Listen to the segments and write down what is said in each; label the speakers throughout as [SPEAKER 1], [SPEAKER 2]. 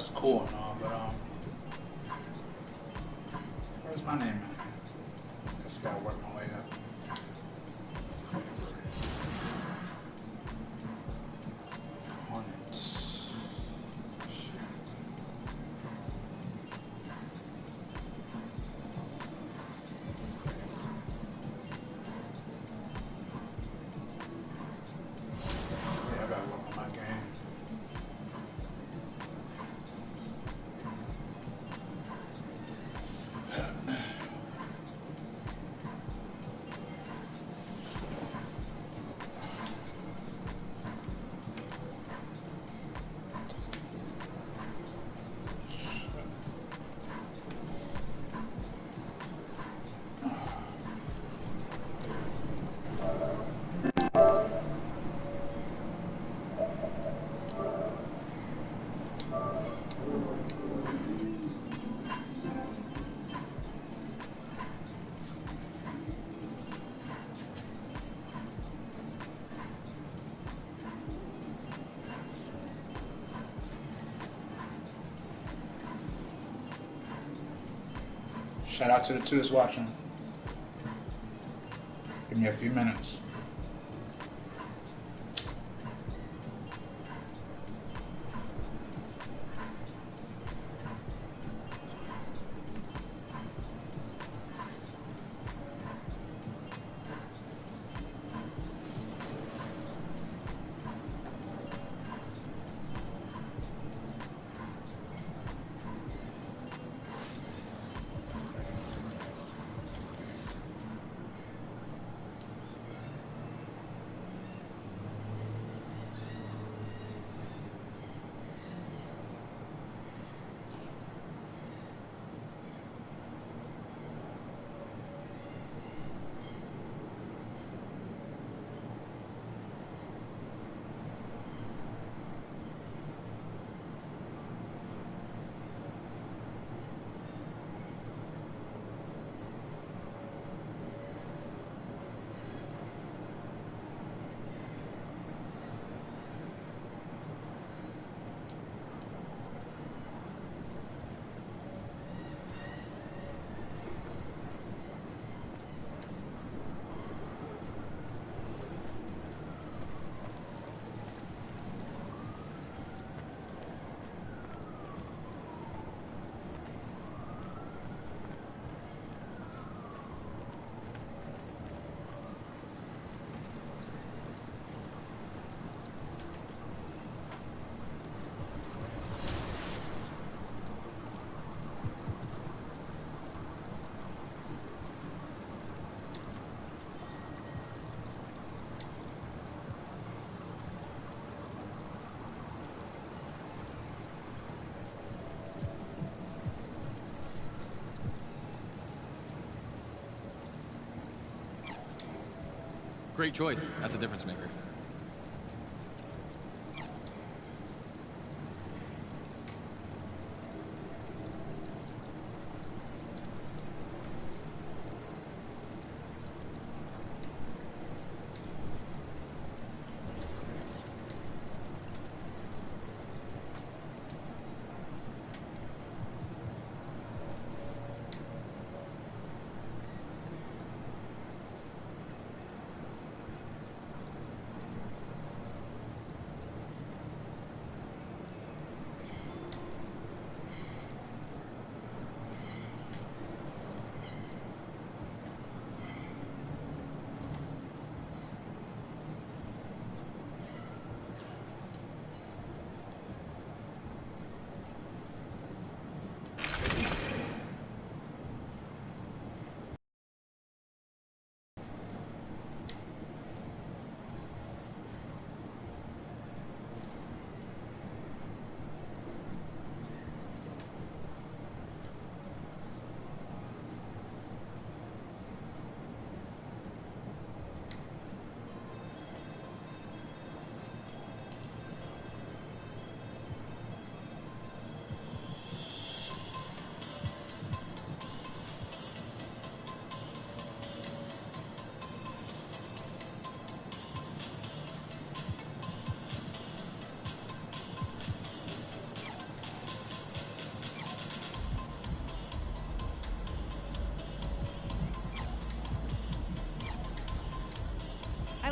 [SPEAKER 1] that's cool and all, but where's my name at? Just gotta work my way up. Hornets. Yeah, I gotta work on my game. Shout out to the two that's watching. Give me a few minutes.
[SPEAKER 2] Great choice. That's a difference maker.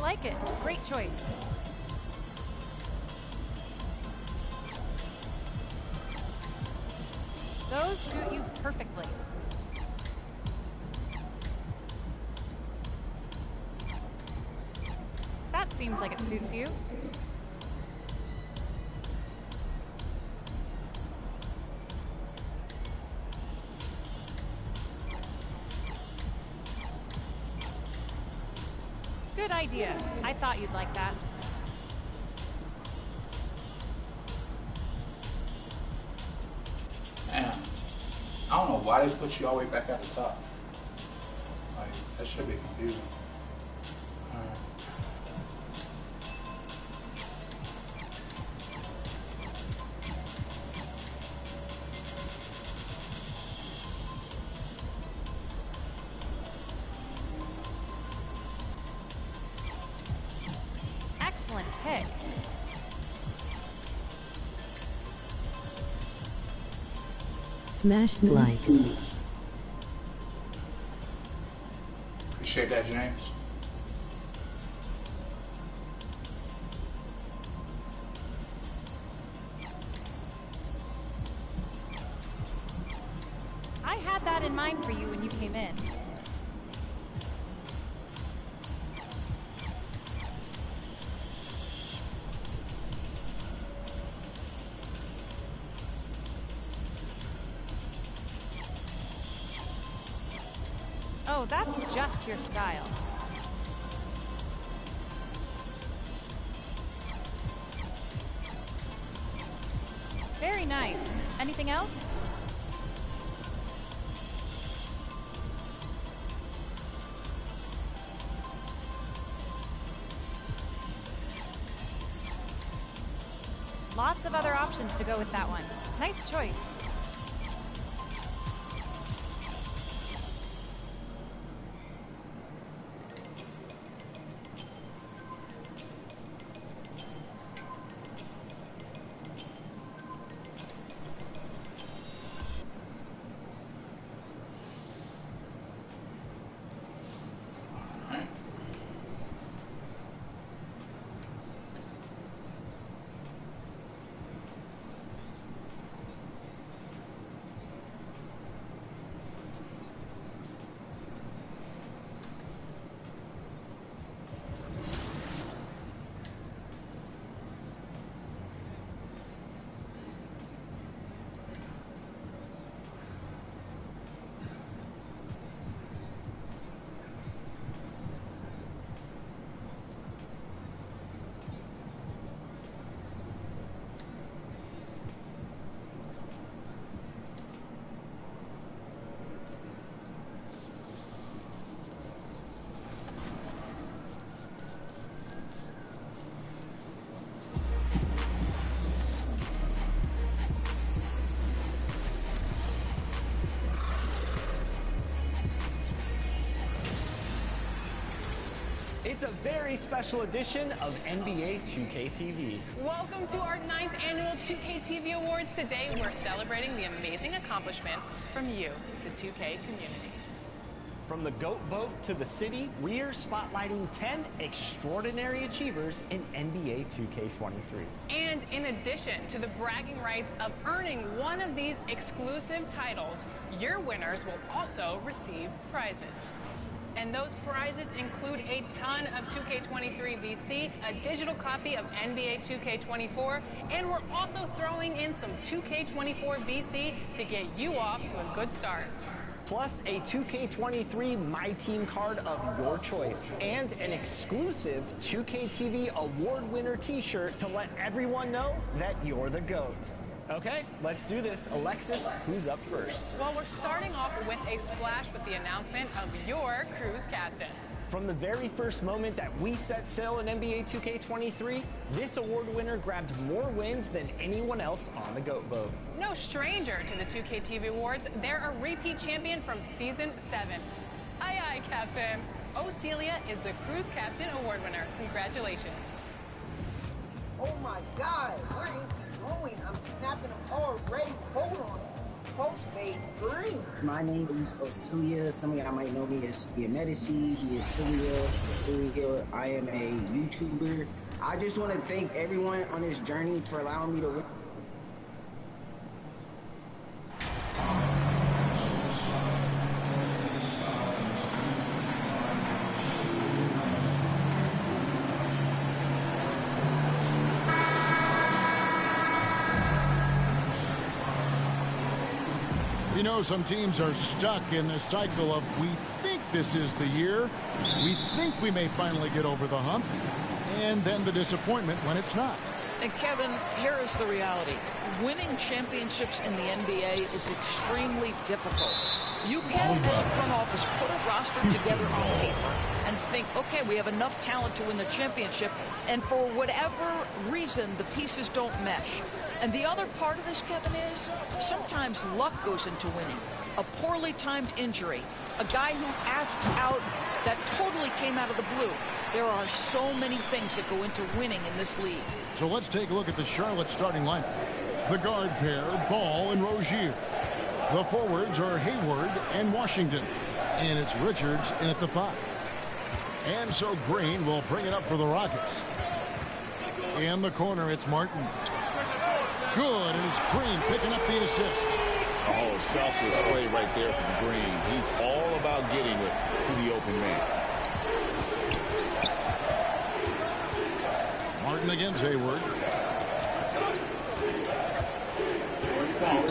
[SPEAKER 2] like it. Great choice. Those suit you perfectly. That seems like it suits you. Good idea. I thought you'd like that.
[SPEAKER 1] Man, I don't know why they put you all the way back at the top. Like, that should be confusing.
[SPEAKER 2] Excellent pick.
[SPEAKER 3] Smashed like.
[SPEAKER 1] Appreciate that, James.
[SPEAKER 2] I had that in mind for you when you came in. Oh, that's just your style. Very nice. Anything else? Lots of other options to go with that one. Nice choice.
[SPEAKER 4] It's a very special edition of NBA 2K TV.
[SPEAKER 5] Welcome to our 9th annual 2K TV Awards. Today, we're celebrating the amazing accomplishments from you, the 2K community.
[SPEAKER 4] From the GOAT vote to the city, we're spotlighting 10 extraordinary achievers in NBA 2K23.
[SPEAKER 5] And in addition to the bragging rights of earning one of these exclusive titles, your winners will also receive prizes. And those prizes include a ton of 2K23 VC, a digital copy of NBA 2K24, and we're also throwing in some 2K24 VC to get you off to a good start.
[SPEAKER 4] Plus a 2K23 My Team card of your choice and an exclusive 2K TV award winner t-shirt to let everyone know that you're the GOAT. Okay, let's do this. Alexis, who's up first?
[SPEAKER 5] Well, we're starting off with a splash with the announcement of your cruise captain.
[SPEAKER 4] From the very first moment that we set sail in NBA 2K23, this award winner grabbed more wins than anyone else on the GOAT vote.
[SPEAKER 5] No stranger to the 2K TV Awards, they're a repeat champion from Season 7. Aye, aye, Captain. O'Celia is the Cruise Captain Award winner. Congratulations.
[SPEAKER 6] Oh my God, where is he going? I'm snapping him already. Hold on. Postmate green.
[SPEAKER 7] My name is O'Celia. Some of y'all might know me as the Medici. He is Celia, the Celia
[SPEAKER 6] but I am a YouTuber. I just want to thank everyone on this journey for allowing me to win.
[SPEAKER 3] You know, some teams are stuck in this cycle of we think this is the year, we think we may finally get over the hump, and then the disappointment when it's not.
[SPEAKER 7] And Kevin, here is the reality. Winning championships in the NBA is extremely difficult. You can, as a front office, put a roster together on paper and think, okay, we have enough talent to win the championship, and for whatever reason, the pieces don't mesh. And the other part of this, Kevin, is sometimes luck goes into winning. A poorly timed injury, a guy who asks out that totally came out of the blue. There are so many things that go into winning in this league.
[SPEAKER 3] So let's take a look at the Charlotte starting lineup. The guard pair, Ball and Rozier. The forwards are Hayward and Washington. And it's Richards in at the 5. And so Green will bring it up for the Rockets. In the corner, it's Martin. Good, and it's Green picking up the assist.
[SPEAKER 8] Oh, selfless play right there from Green. He's all about getting it to the open man.
[SPEAKER 3] Martin against Hayward.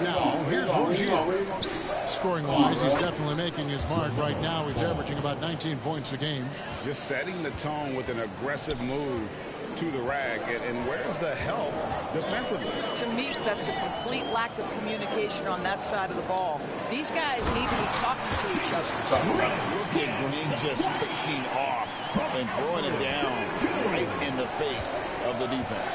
[SPEAKER 3] Now, here's Rozier. Scoring-wise, he's definitely making his mark. Right now, he's averaging about 19 points a game.
[SPEAKER 8] Just setting the tone with an aggressive move to the rack. And where's the help defensively?
[SPEAKER 7] To me, that's a complete lack of communication on that side of the ball. These guys need to be talking to each other.
[SPEAKER 8] Look at Green just taking off and throwing it down right in the face of the defense.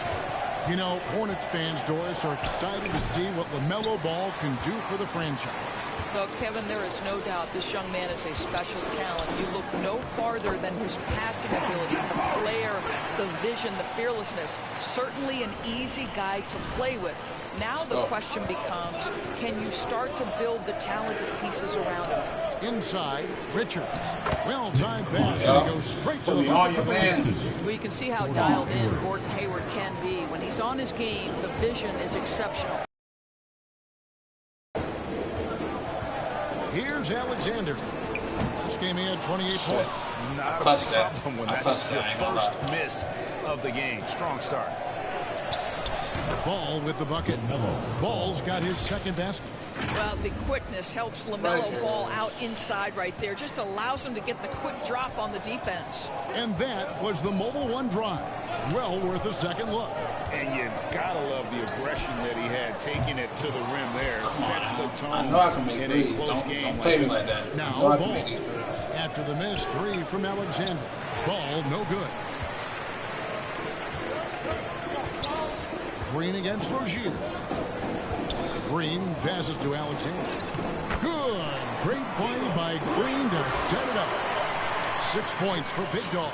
[SPEAKER 3] You know, Hornets fans, Doris, are excited to see what LaMelo Ball can do for the franchise.
[SPEAKER 7] Well, Kevin, there is no doubt this young man is a special talent. You look no farther than his passing ability, the flair, the vision, the fearlessness. Certainly an easy guy to play with. Now the question becomes, can you start to build the talented pieces around him?
[SPEAKER 3] Inside, Richards. Well-timed pass, and he goes straight to the bucket for the lead.
[SPEAKER 7] Well, you can see how dialed in Gordon Hayward can be. When he's on his game, the vision is exceptional.
[SPEAKER 3] Here's Alexander. This game he had 28 points.
[SPEAKER 8] Not a problem when that's your first miss of the game. Strong start.
[SPEAKER 3] Ball with the bucket. Ball's got his second basket.
[SPEAKER 7] Well, the quickness helps LaMelo Ball out inside right there. Just allows him to get the quick drop on the defense.
[SPEAKER 3] And that was the Mobile One drive. Well worth a second look.
[SPEAKER 8] And you gotta love the aggression that he had, taking it to the rim there. Sets the tone.
[SPEAKER 1] I know I can make
[SPEAKER 8] in
[SPEAKER 1] threes.
[SPEAKER 8] a close game
[SPEAKER 1] Don't play me like that.
[SPEAKER 3] Now Ball. After the miss, 3 from Alexander. Ball no good. Green against Rozier. Green passes to Alexander. Good. Great play by Green to set it up. 6 points for Big Dog.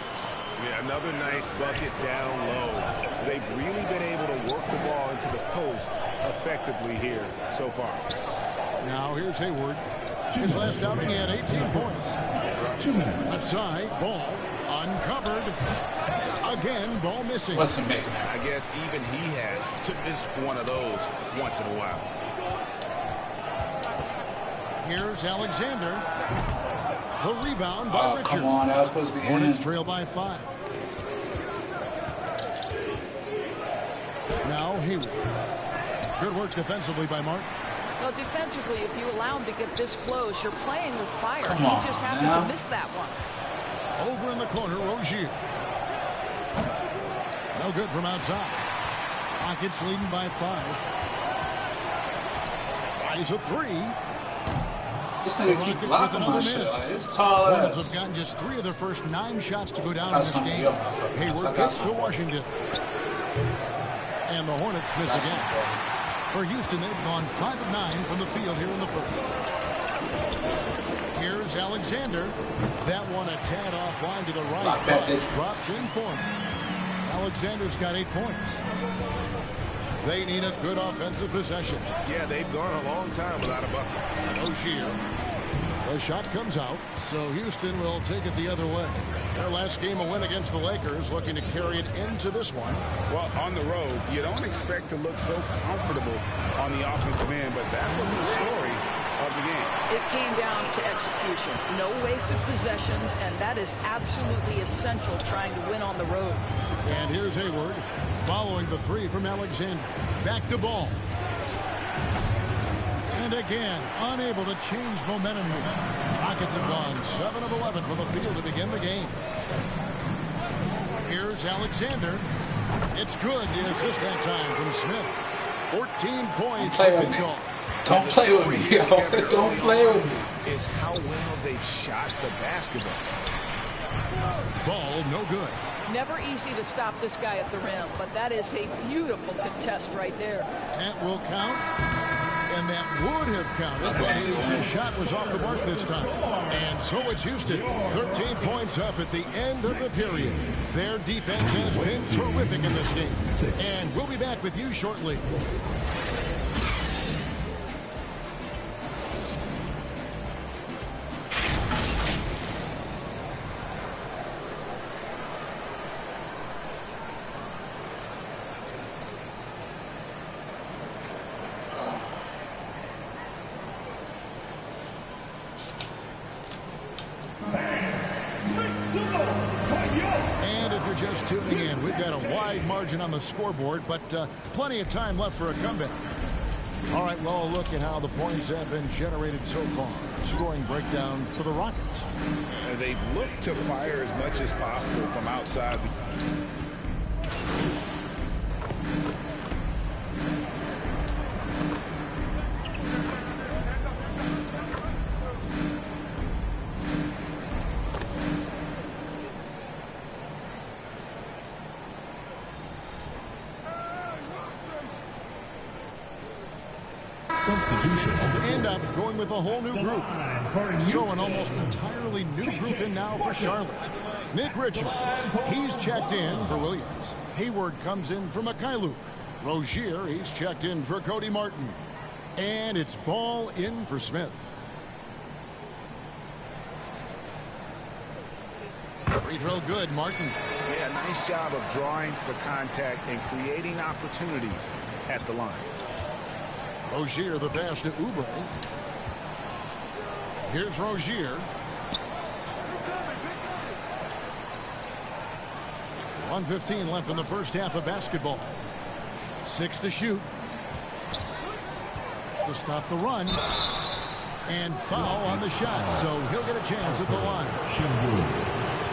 [SPEAKER 9] Yeah, another nice bucket down low. They've really been able to work the ball into the post effectively here so far.
[SPEAKER 3] Now here's Hayward. His last outing, he had 18 points. Outside, Ball uncovered. Again, Ball missing.
[SPEAKER 1] What's the making?
[SPEAKER 9] I guess even he has to miss one of those once in a while.
[SPEAKER 3] Here's Alexander. The rebound by Richard.
[SPEAKER 1] Come on, that was supposed to be
[SPEAKER 3] Hornets
[SPEAKER 1] in.
[SPEAKER 3] trail by 5. Now Hayward. Good work defensively by Martin.
[SPEAKER 7] Well, defensively, if you allow him to get this close, you're playing with fire.
[SPEAKER 1] Come
[SPEAKER 7] He
[SPEAKER 1] on,
[SPEAKER 7] just happened
[SPEAKER 1] now.
[SPEAKER 7] to miss that one.
[SPEAKER 3] Over in the corner, Rozier. No good from outside. Rockets leading by 5. Tries a 3.
[SPEAKER 1] This nigga keep blocking my shit. Like, it's tall
[SPEAKER 3] Hornets
[SPEAKER 1] ass.
[SPEAKER 3] have gotten just 3 of their first 9 shots to go down in
[SPEAKER 1] That's
[SPEAKER 3] this
[SPEAKER 1] something
[SPEAKER 3] game.
[SPEAKER 1] else.
[SPEAKER 3] Hayward gets to Washington. And the Hornets miss
[SPEAKER 1] That's
[SPEAKER 3] again.
[SPEAKER 1] something.
[SPEAKER 3] For Houston, they've gone 5 of 9 from the field here in the first. Here's Alexander. That one a tad offline to the right.
[SPEAKER 1] Lock that
[SPEAKER 3] But
[SPEAKER 1] bitch.
[SPEAKER 3] drops in for him. Alexander's got 8 points. They need a good offensive possession.
[SPEAKER 9] Yeah, they've gone a long time without a bucket.
[SPEAKER 3] Rozier. The shot comes out, so Houston will take it the other way. Their last game, a win against the Lakers, looking to carry it into this one.
[SPEAKER 9] Well, on the road, you don't expect to look so comfortable on the offensive end, but that was the story of the game.
[SPEAKER 7] It came down to execution. No wasted possessions, and that is absolutely essential trying to win on the road.
[SPEAKER 3] And here's Hayward following the three from Alexander. Back to Ball. And again, unable to change momentum here. Rockets have gone 7 of 11 from the field to begin the game. Here's Alexander. It's good. The assist that time from Smith. 14 points.
[SPEAKER 1] Don't play with me, yo. Don't play with me.
[SPEAKER 9] Is how well they've shot the basketball.
[SPEAKER 3] Ball no good.
[SPEAKER 7] Never easy to stop this guy at the rim, but that is a beautiful contest right there.
[SPEAKER 3] That will count. And that would have counted, but his shot was off the mark this time. And so it's Houston, 13 points up at the end of the period. Their defense has been terrific in this game. And we'll be back with you shortly. And if you're just tuning in, we've got a wide margin on the scoreboard, but plenty of time left for a comeback. All right, well, a look at how the points have been generated so far. Scoring breakdown for the Rockets.
[SPEAKER 9] They've looked to fire as much as possible from outside.
[SPEAKER 3] End up going with a whole new group. So an almost entirely new group in now for Charlotte. Nick Richards, he's checked in for Williams. Hayward comes in for Mikhailuk. Rozier, he's checked in for Cody Martin. And it's Ball in for Smith. Free throw good, Martin.
[SPEAKER 9] Yeah, nice job of drawing the contact and creating opportunities at the line.
[SPEAKER 3] Rozier, the pass to Oubre. Here's Rozier. 1:15 left in the first half of basketball. 6 to shoot. To stop the run. And foul on the shot, so he'll get a chance at the line.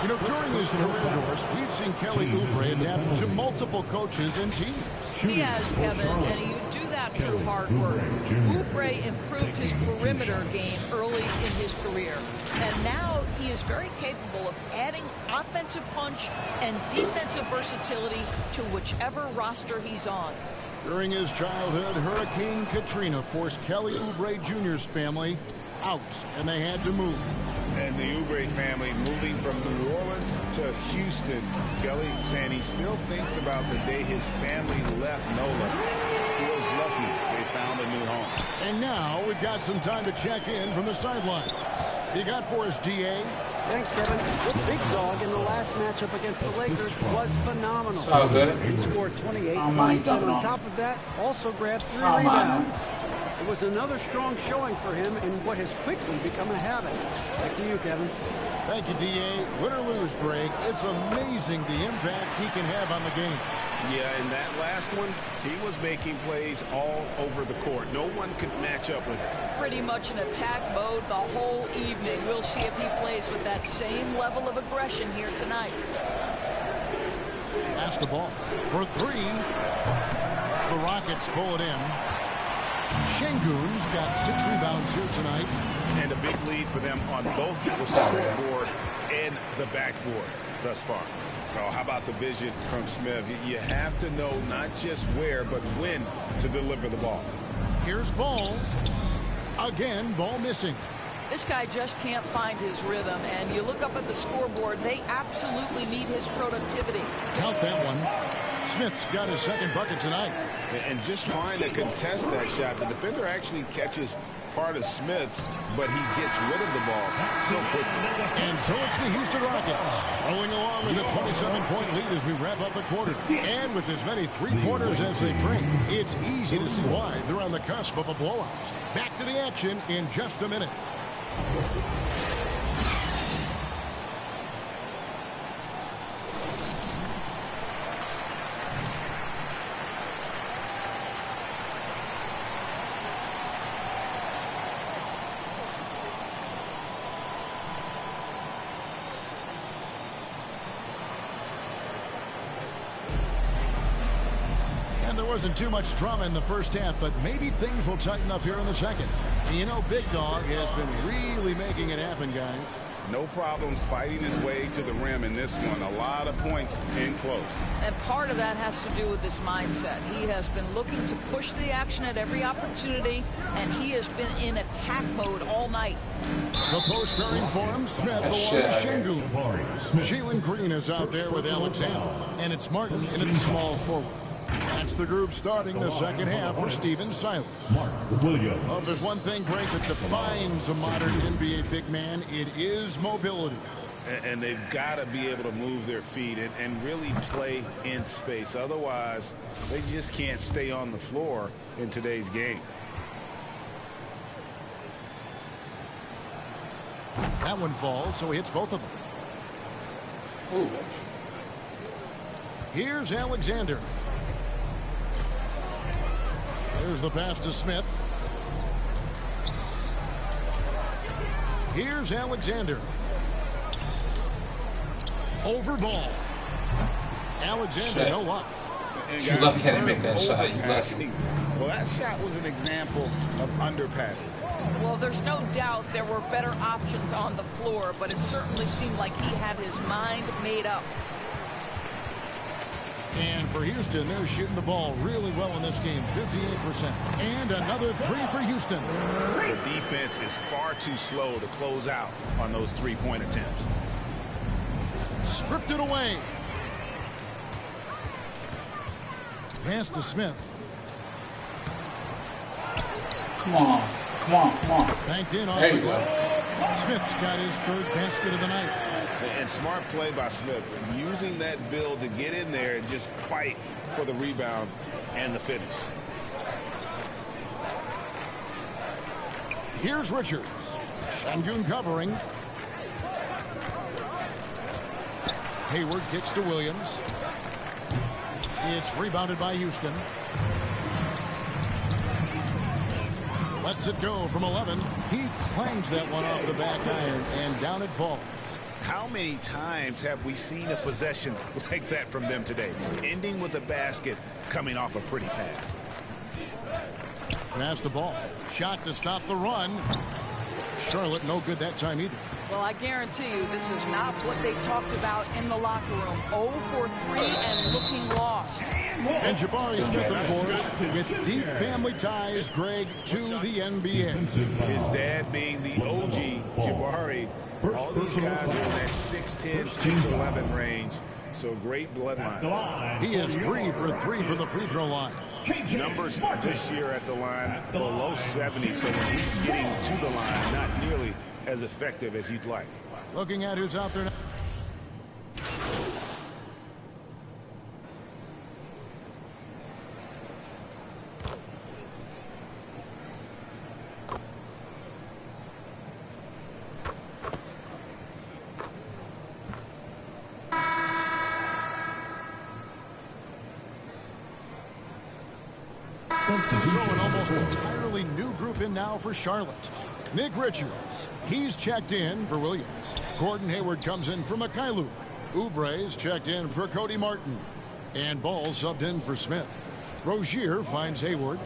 [SPEAKER 3] You know, during his career, Doris, we've seen Kelly Oubre adapt to multiple coaches and teams.
[SPEAKER 7] He has, Kevin, and he would do that through hard work. Oubre improved his perimeter game early in his career, and now he is very capable of adding offensive punch and defensive versatility to whichever roster he's on.
[SPEAKER 3] During his childhood, Hurricane Katrina forced Kelly Oubre Jr.'s family out, and they had to move.
[SPEAKER 9] And the Oubre family moving from New Orleans to Houston. Kelly saying he still thinks about the day his family left NOLA. Feels lucky they found a new home.
[SPEAKER 3] And now we've got some time to check in from the sidelines. You got for us, DA?
[SPEAKER 10] Thanks, Kevin. The big dog in the last matchup against the Lakers was phenomenal.
[SPEAKER 1] So good.
[SPEAKER 10] He scored 28 points, and on top of that, also grabbed 3 rebounds. It was another strong showing for him in what has quickly become a habit. Back to you, Kevin.
[SPEAKER 3] Thank you, DA. Win or lose, Greg, it's amazing the impact he can have on the game.
[SPEAKER 9] Yeah, in that last one, he was making plays all over the court. No one could match up with him.
[SPEAKER 7] Pretty much in attack mode the whole evening. We'll see if he plays with that same level of aggression here tonight.
[SPEAKER 3] Pass the ball for 3. The Rockets pull it in. Şengün's got 6 rebounds here tonight.
[SPEAKER 9] And a big lead for them on both the scoreboard and the backboard thus far. Oh, how about the vision from Smith? You have to know not just where, but when to deliver the ball.
[SPEAKER 3] Here's Ball. Again, Ball missing.
[SPEAKER 7] This guy just can't find his rhythm, and you look up at the scoreboard, they absolutely need his productivity.
[SPEAKER 3] Count that one. Smith's got his second bucket tonight.
[SPEAKER 9] And just trying to contest that shot, the defender actually catches part of Smith, but he gets rid of the ball so quickly.
[SPEAKER 3] And so it's the Houston Rockets rolling along with a 27-point lead as we wrap up the quarter. And with as many three-pointers as they bring, it's easy to see why they're on the cusp of a blowout. Back to the action in just a minute. Wasn't too much drama in the first half, but maybe things will tighten up here in the second. And you know, Big Dog has been really making it happen, guys.
[SPEAKER 9] No problems fighting his way to the rim in this one. A lot of points in close.
[SPEAKER 7] And part of that has to do with his mindset. He has been looking to push the action at every opportunity, and he has been in attack mode all night.
[SPEAKER 3] The post bearing for him, Smith along with Şengün. Jalen Green is out there with Alexander, and it's Martin in its small forward. That's the group starting the second half for Stephen Silas. Well, if there's one thing, Greg, that defines a modern NBA big man, it is mobility.
[SPEAKER 9] And they've got to be able to move their feet and really play in space. Otherwise, they just can't stay on the floor in today's game.
[SPEAKER 3] That one falls, so he hits both of them.
[SPEAKER 1] Ooh.
[SPEAKER 3] Here's Alexander. There's the pass to Smith. Here's Alexander. Over ball. Alexander, no luck.
[SPEAKER 1] You love can make that shot. You love.
[SPEAKER 9] Well, that shot was an example of underpassing.
[SPEAKER 7] Well, there's no doubt there were better options on the floor, but it certainly seemed like he had his mind made up.
[SPEAKER 3] And for Houston, they're shooting the ball really well in this game, 58%. And another three for Houston.
[SPEAKER 9] The defense is far too slow to close out on those three-point attempts.
[SPEAKER 3] Stripped it away. Pass to Smith.
[SPEAKER 1] Come on. Come on. Come on.
[SPEAKER 3] Banked in off the glass. Smith's got his third basket of the night.
[SPEAKER 9] And smart play by Smith, using that build to get in there and just fight for the rebound and the finish.
[SPEAKER 3] Here's Richards. Şengün covering. Hayward kicks to Williams. It's rebounded by Houston. Lets it go from 11. He clangs that one off the back iron, and down it falls.
[SPEAKER 9] How many times have we seen a possession like that from them today? Ending with a basket, coming off a pretty pass.
[SPEAKER 3] Pass the ball. Shot to stop the run. Charlotte no good that time either.
[SPEAKER 7] Well, I guarantee you this is not what they talked about in the locker room. 0 for 3 and looking lost.
[SPEAKER 3] And Jabari Smith, of course, with deep family ties, Greg, to the NBA.
[SPEAKER 9] His dad being the OG Jabari. All these guys are in that 6'10", 6'11" range. So great bloodline.
[SPEAKER 3] He is 3 for 3 from the free throw line.
[SPEAKER 9] Numbers this year at the line below 70. So when he's getting to the line, not nearly as effective as you'd like.
[SPEAKER 3] Looking at who's out there now. So an almost entirely new group in now for Charlotte. Nick Richards, he's checked in for Williams. Gordon Hayward comes in for Mikhailuk. Oubre's checked in for Cody Martin. And Ball subbed in for Smith. Rozier finds Hayward.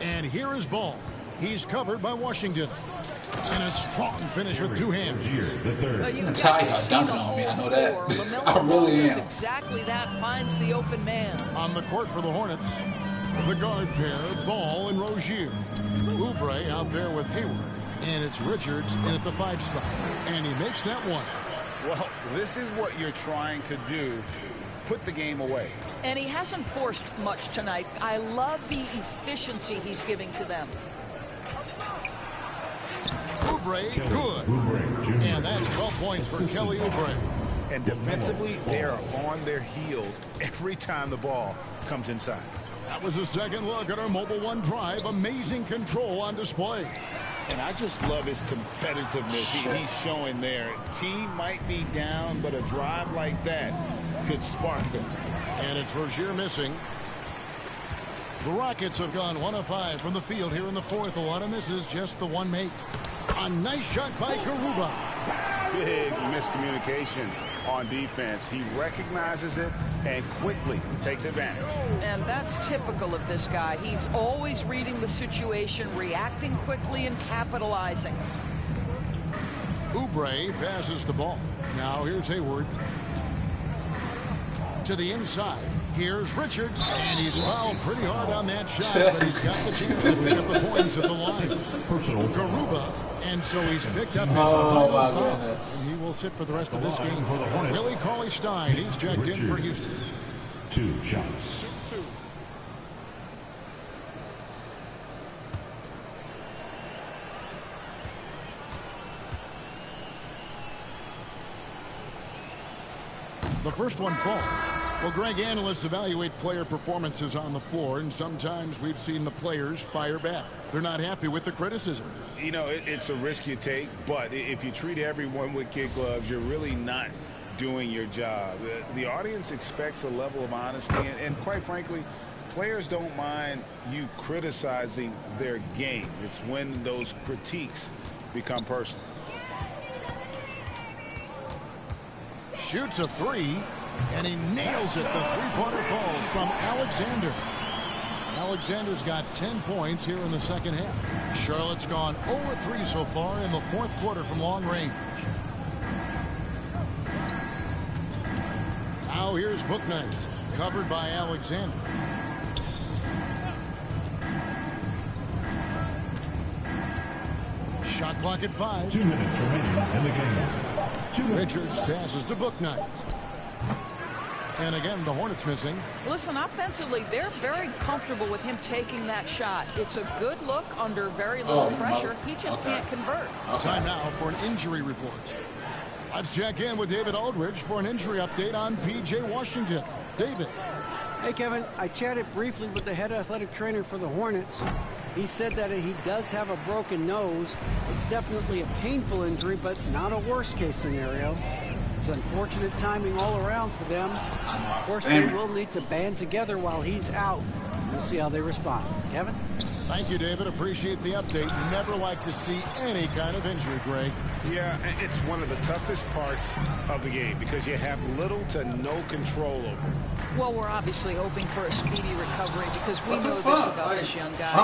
[SPEAKER 3] And here is Ball. He's covered by Washington. And a strong finish with two hands.
[SPEAKER 1] Natalia dunking on me, I know that. I really am.
[SPEAKER 7] Exactly that, finds the open man.
[SPEAKER 3] On the court for the Hornets, the guard pair, Ball and Rozier. Oubre out there with Hayward. And it's Richards in at the 5 spot. And he makes that one.
[SPEAKER 9] Well, this is what you're trying to do put the game away.
[SPEAKER 7] And he hasn't forced much tonight. I love the efficiency he's giving to them.
[SPEAKER 3] Oubre, good. And that's 12 points for Kelly Oubre.
[SPEAKER 9] And defensively, they are on their heels every time the ball comes inside.
[SPEAKER 3] That was a second look at our Mobile One drive. Amazing control on display.
[SPEAKER 8] And I just love his competitiveness he's showing there. Team might be down, but a drive like that could spark them.
[SPEAKER 3] And it's Rozier missing. The Rockets have gone 1 of 5 from the field here in the fourth. A lot of misses, just the one make. A nice shot by Garuba.
[SPEAKER 9] Big miscommunication on defense. He recognizes it and quickly takes advantage.
[SPEAKER 7] And that's typical of this guy. He's always reading the situation, reacting quickly, and capitalizing.
[SPEAKER 3] Oubre passes the ball. Now here's Hayward. To the inside. Here's Richards, and he's fouled pretty hard on that shot, but he's got the chance to pick up the points at the line. Garuba, and so he's picked up his final foul, and he will sit for the rest of this game. Willie Cauley-Stein, he's checked in for Houston.
[SPEAKER 11] 2 shots.
[SPEAKER 3] The first one falls. Well, Greg, analysts evaluate player performances on the floor, and sometimes we've seen the players fire back. They're not happy with the criticism.
[SPEAKER 9] You know, it's a risk you take, but if you treat everyone with kid gloves, you're really not doing your job. The audience expects a level of honesty, and quite frankly, players don't mind you criticizing their game. It's when those critiques become personal.
[SPEAKER 3] Shoots a three, and he nails it. The three-pointer falls from Alexander. Alexander's got 10 points here in the second half. Charlotte's gone 0-3 so far in the fourth quarter from long range. Now here's Bouknight, covered by Alexander. Shot clock at 5.
[SPEAKER 11] 2 minutes remaining in the game.
[SPEAKER 3] Richards passes to Bouknight. And again, the Hornets missing.
[SPEAKER 7] Listen, offensively, they're very comfortable with him taking that shot. It's a good look under very little pressure. He just can't convert.
[SPEAKER 3] Time now for an injury report. Let's check in with David Aldridge for an injury update on P.J. Washington. David.
[SPEAKER 10] Hey, Kevin. I chatted briefly with the head athletic trainer for the Hornets. He said that he does have a broken nose. It's definitely a painful injury, but not a worst-case scenario. It's unfortunate timing all around for them. Of course, they will need to band together while he's out. We'll see how they respond. Kevin?
[SPEAKER 3] Thank you, David. Appreciate the update. Never like to see any kind of injury, Greg.
[SPEAKER 9] Yeah, it's one of the toughest parts of the game because you have little to no control over it.
[SPEAKER 7] Well, we're obviously hoping for a speedy recovery because we know this about this young guy.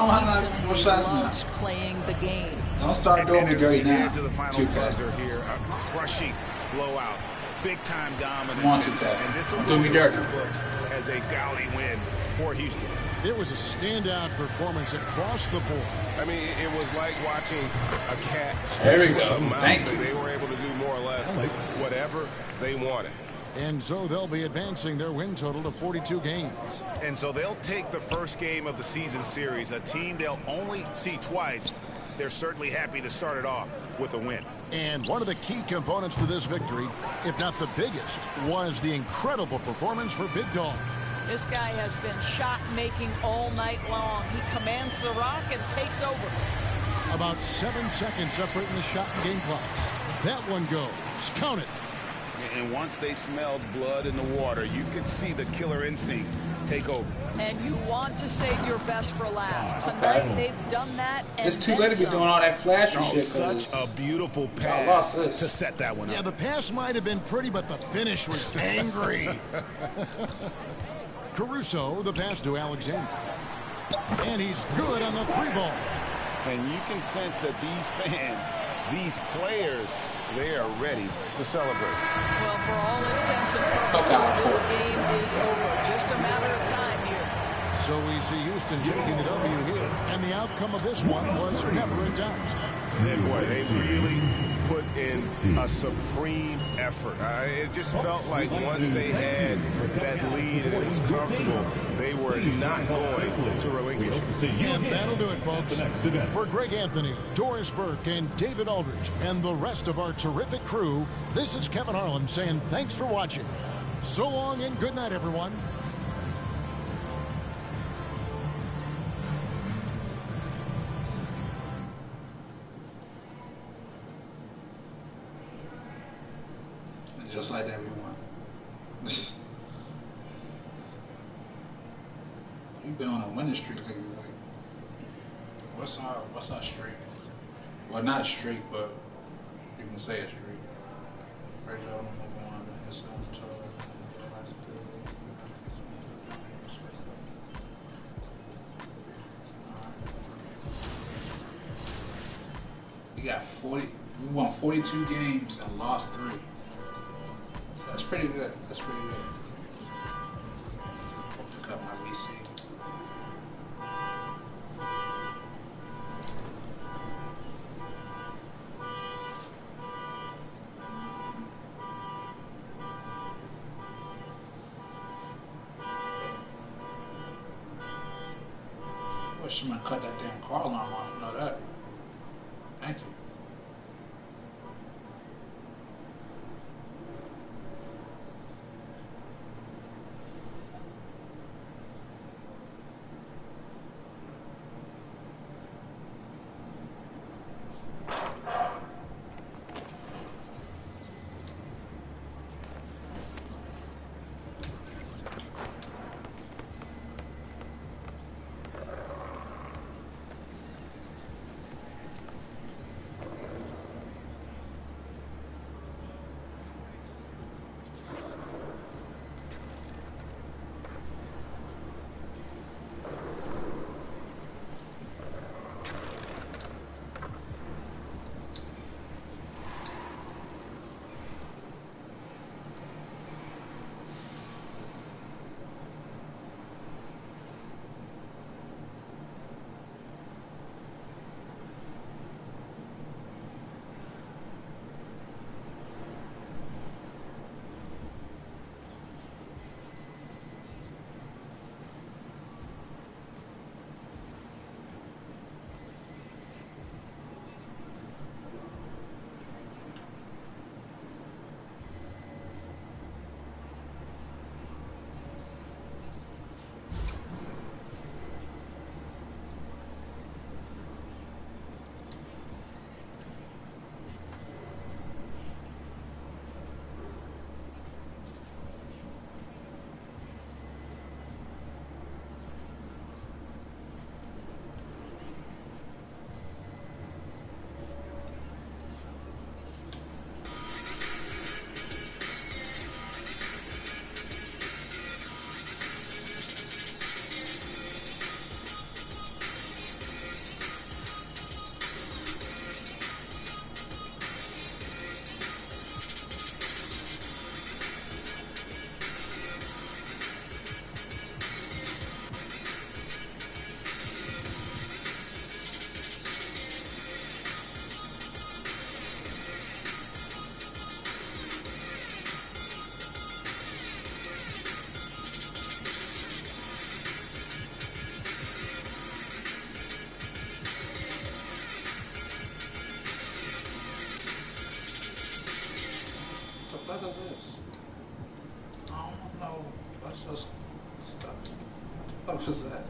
[SPEAKER 7] He simply loves playing the game.
[SPEAKER 1] Don't start doing me dirty now.
[SPEAKER 9] To the final buzzer here, a crushing blowout, big time dominance, and this will
[SPEAKER 1] do me dirty.
[SPEAKER 9] Books as a gaudy win for Houston.
[SPEAKER 3] It was a standout performance across the board.
[SPEAKER 9] I mean, it was like watching a cat.
[SPEAKER 1] There we go. Thank you.
[SPEAKER 9] They were able to do more or less whatever they wanted.
[SPEAKER 3] And so they'll be advancing their win total to 42 games.
[SPEAKER 9] And so they'll take the first game of the season series, a team they'll only see twice. They're certainly happy to start it off with a win.
[SPEAKER 3] And one of the key components to this victory, if not the biggest, was the incredible performance for Big Dog.
[SPEAKER 7] This guy has been shot-making all night long. He commands the rock and takes over.
[SPEAKER 3] About 7 seconds separating the shot and game clocks. That one goes. Count it.
[SPEAKER 9] And once they smelled blood in the water, you could see the killer instinct take over.
[SPEAKER 7] And you want to save your best for last. Tonight, they've done that. And
[SPEAKER 1] it's too late to be doing all that flashy shit.
[SPEAKER 9] Such a beautiful pass to set that one up.
[SPEAKER 3] Yeah, the pass might have been pretty, but the finish was angry. Caruso, the pass to Alexander. And he's good on the three ball.
[SPEAKER 9] And you can sense that these fans, these players, they are ready to celebrate.
[SPEAKER 7] Well, for all intents and purposes, this game is over. Just a matter of time here.
[SPEAKER 3] So we see Houston taking the W here. And the outcome of this one was never in doubt.
[SPEAKER 9] And boy, they really put in a supreme effort. It just felt like once they had that lead and it was comfortable, they were not going to relinquish it.
[SPEAKER 3] And that'll do it, folks. For Greg Anthony, Doris Burke, and David Aldridge, and the rest of our terrific crew, this is Kevin Harlan saying thanks for watching. So long and good night, everyone.
[SPEAKER 1] Just like that, we won. We've been on a winning streak lately. Like, what's our streak? Well, not a streak, but you can say a streak. Right, y'all. We got 40. We won 42 games and lost 3. That's pretty good. That's pretty good. Pick up my VC. I wish someone cut that damn car alarm off. You know that. Thank you. What the fuck is this? I don't know. That's just stuff. What was that?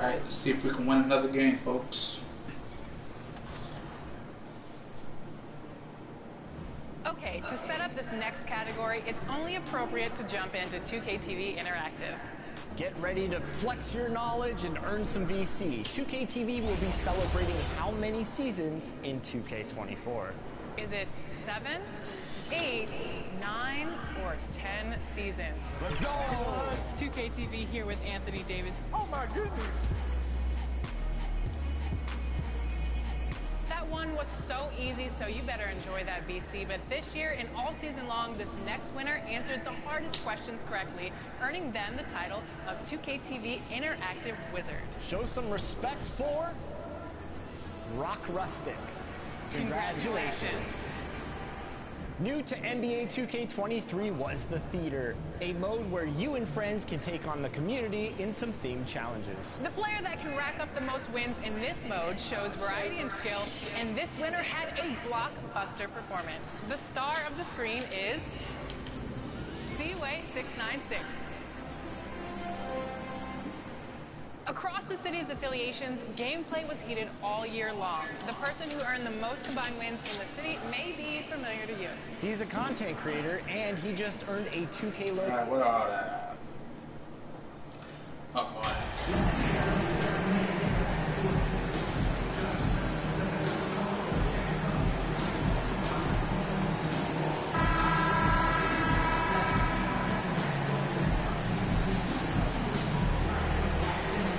[SPEAKER 1] Alright, let's see if we can win another game, folks.
[SPEAKER 5] Okay, to set up this next category, it's only appropriate to jump into 2K TV Interactive.
[SPEAKER 4] Get ready to flex your knowledge and earn some VC. 2K TV will be celebrating how many seasons in 2K24?
[SPEAKER 5] Is it 7, 8, 9, or 10 seasons?
[SPEAKER 4] Let's go!
[SPEAKER 5] 2K TV here with Anthony Davis.
[SPEAKER 3] Oh my goodness!
[SPEAKER 5] That one was so easy, so you better enjoy that VC. But this year and all season long, this next winner answered the hardest questions correctly, earning them the title of 2K TV Interactive Wizard.
[SPEAKER 4] Show some respect for Rock Rustic. Congratulations. New to NBA 2K23 was the Theater, a mode where you and friends can take on the community in some themed challenges.
[SPEAKER 5] The player that can rack up the most wins in this mode shows variety and skill, and this winner had a blockbuster performance. The star of the screen is Seaway 696. Across the city's affiliations, gameplay was heated all year long. The person who earned the most combined wins in the city may be familiar to you.
[SPEAKER 4] He's a content creator, and he just earned a 2K logo.
[SPEAKER 1] Alright, what are all that? Up on it.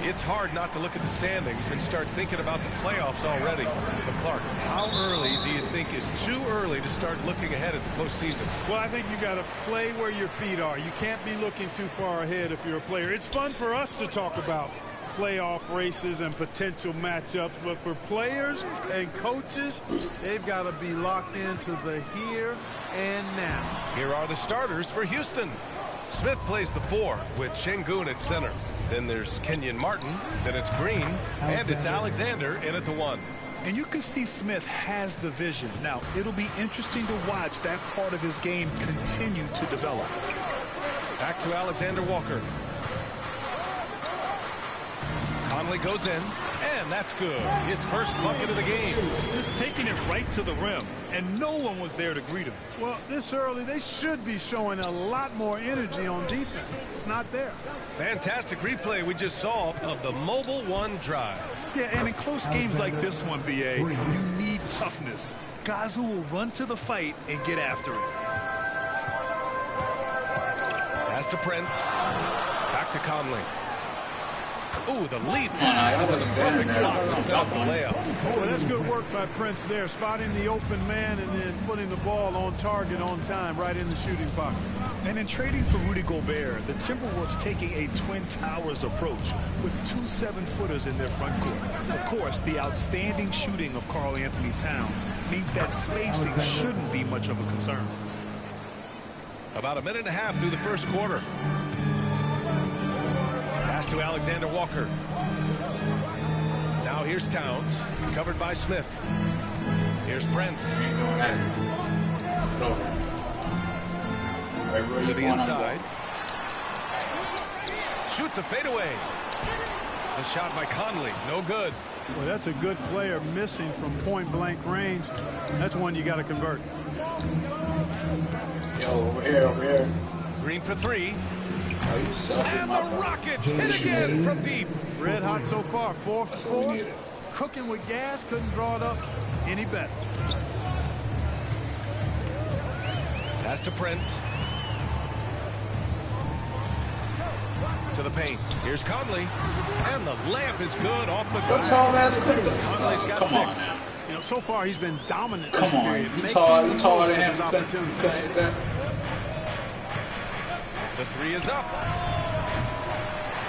[SPEAKER 12] It's hard not to look at the standings and start thinking about the playoffs already. But Clark, how early do you think is too early to start looking ahead at the postseason?
[SPEAKER 13] Well, I think you got to play where your feet are. You can't be looking too far ahead if you're a player. It's fun for us to talk about playoff races and potential matchups, but for players and coaches, they've got to be locked into the here and now.
[SPEAKER 12] Here are the starters for Houston. Smith plays the 4 with Şengün at center. Then there's Kenyon Martin, then it's Green, and it's Alexander in at the 1.
[SPEAKER 14] And you can see Smith has the vision. Now, it'll be interesting to watch that part of his game continue to develop.
[SPEAKER 12] Back to Alexander Walker. Conley goes in, and that's good. His first bucket of the game.
[SPEAKER 14] Just taking it right to the rim, and no one was there to greet him.
[SPEAKER 13] Well, this early, they should be showing a lot more energy on defense. It's not there.
[SPEAKER 12] Fantastic replay we just saw of the Mobile One drive.
[SPEAKER 14] Yeah, and in close games like this one, BA, you need toughness. Guys who will run to the fight and get after it.
[SPEAKER 12] Pass to Prince. Back to Conley. Ooh, the lead pass. That's a perfect spot to set up the layup.
[SPEAKER 13] Well, that's good work by Prince there, spotting the open man and then putting the ball on target on time, right in the shooting pocket.
[SPEAKER 14] And in trading for Rudy Gobert, the Timberwolves taking a Twin Towers approach with 2 7-footers in their front court. Of course, the outstanding shooting of Karl Anthony Towns means that spacing shouldn't be much of a concern.
[SPEAKER 12] About a minute and a half through the first quarter. Pass to Alexander Walker. Now here's Towns, covered by Smith. Here's Prince. To the inside. Shoots a fadeaway. The shot by Conley, no good.
[SPEAKER 13] Well, that's a good player missing from point-blank range. That's one you got to convert.
[SPEAKER 1] Yo, over here.
[SPEAKER 12] Green for 3.
[SPEAKER 1] Oh, you suck.
[SPEAKER 12] And the Rockets hit again from deep.
[SPEAKER 13] Red hot so far, 4 for 4. Cooking with gas, couldn't draw it up any better.
[SPEAKER 12] Pass to Prince. To the paint. Here's Conley. And the layup is good off the glass. Conley's got 6.
[SPEAKER 13] On. You know, so far he's been dominant.
[SPEAKER 1] Come on, you taller than him.
[SPEAKER 12] The 3 is up.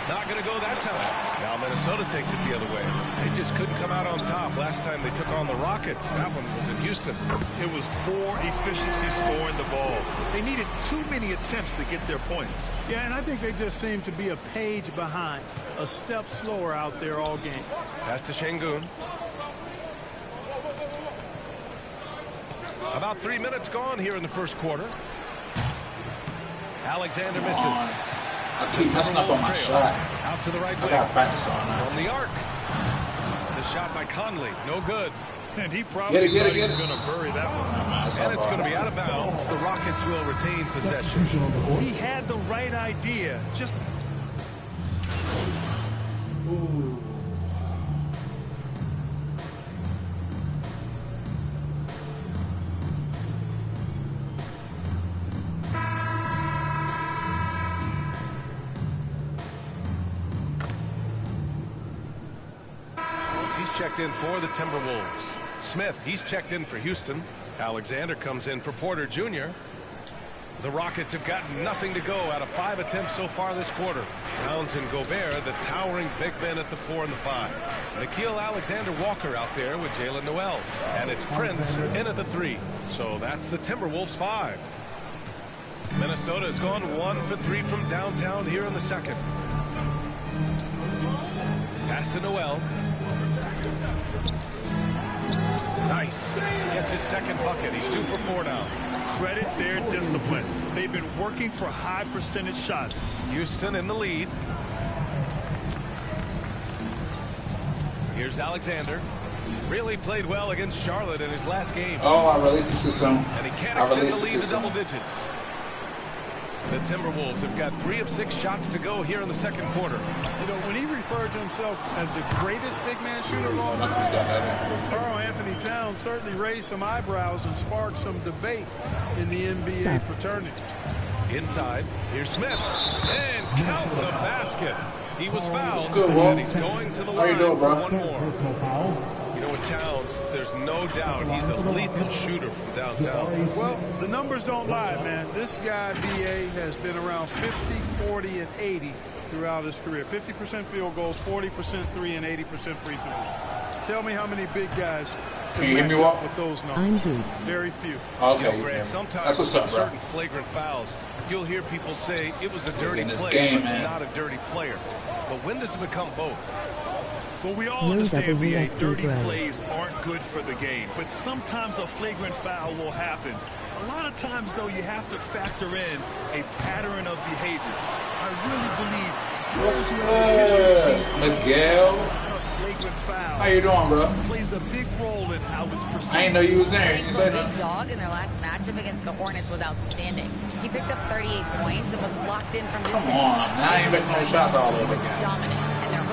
[SPEAKER 12] Not going to go that time. Now Minnesota takes it the other way. They just couldn't come out on top last time they took on the Rockets. That one was in Houston.
[SPEAKER 14] It was poor efficiency scoring the ball. They needed too many attempts to get their points.
[SPEAKER 13] Yeah, and I think they just seem to be a page behind, a step slower out there all game.
[SPEAKER 12] Pass to Şengün. About 3 minutes gone here in the first quarter. Alexander misses.
[SPEAKER 1] I keep messing up on my shot.
[SPEAKER 12] out to the right wing.
[SPEAKER 1] I got practice on that.
[SPEAKER 12] From the arc. The shot by Conley. No good.
[SPEAKER 14] And he probably
[SPEAKER 1] Get
[SPEAKER 14] thought he
[SPEAKER 1] it.
[SPEAKER 14] was going to bury that one.
[SPEAKER 12] And it's going to be out of bounds. The Rockets will retain possession.
[SPEAKER 14] He had the right idea. Just
[SPEAKER 1] Ooh.
[SPEAKER 12] He's checked in for the Timberwolves. Smith, he's checked in for Houston. Alexander comes in for Porter Jr. The Rockets have gotten nothing to go out of 5 attempts so far this quarter. Towns and Gobert, the towering big men at the 4 and the 5. Nickeil Alexander-Walker out there with Jalen Noel. And it's Prince in at the 3. So that's the Timberwolves 5. Minnesota has gone 1 for 3 from downtown here in the second. Pass to Noel. Nice. Gets his second bucket. He's 2 for 4 now.
[SPEAKER 14] credit their discipline. They've been working for high percentage shots.
[SPEAKER 12] Houston in the lead. Here's Alexander. Really played well against Charlotte in his last game.
[SPEAKER 1] Oh, I released it too soon.
[SPEAKER 12] And he can't extend the lead to double digits. The Timberwolves have got 3 of 6 shots to go here in the second quarter.
[SPEAKER 13] You know, when he referred to himself as the greatest big man shooter of all time, Karl Anthony Towns certainly raised some eyebrows and sparked some debate in the NBA fraternity.
[SPEAKER 12] Inside, here's Smith. And count the basket. He was fouled,
[SPEAKER 1] good,
[SPEAKER 12] and he's going to the line
[SPEAKER 1] doing,
[SPEAKER 12] for
[SPEAKER 1] bro?
[SPEAKER 12] one more. You know, with Towns, there's no doubt he's a lethal shooter from downtown.
[SPEAKER 13] Well, the numbers don't lie, man. This guy, BA, has been around 50, 40, and 80 throughout his career. 50% field goals, 40% 3, and 80% free throws. Tell me how many big guys
[SPEAKER 1] can you hit me up
[SPEAKER 13] with those numbers. Very few.
[SPEAKER 1] Okay,
[SPEAKER 12] you know, Grant, sometimes
[SPEAKER 1] that's what's up,
[SPEAKER 12] with
[SPEAKER 1] bro.
[SPEAKER 12] certain flagrant fouls, you'll hear people say it was a dirty play,
[SPEAKER 1] game,
[SPEAKER 12] but
[SPEAKER 1] man.
[SPEAKER 12] not a dirty player. But when does it become both?
[SPEAKER 14] Well, we all understand, BA, dirty plays aren't good for the game, but sometimes a flagrant foul will happen. A lot of times, though, you have to factor in a pattern of behavior. I really believe
[SPEAKER 1] What's up, Miguel? How you doing, bro?
[SPEAKER 14] Plays a big role in how it's perceived.
[SPEAKER 1] I didn't know you was there. You said
[SPEAKER 15] Big Dog in their last matchup against the Hornets was outstanding. He picked up 38 points and was locked in from distance.
[SPEAKER 1] Come on, now I ain't making no shots all over again.
[SPEAKER 15] Dominant.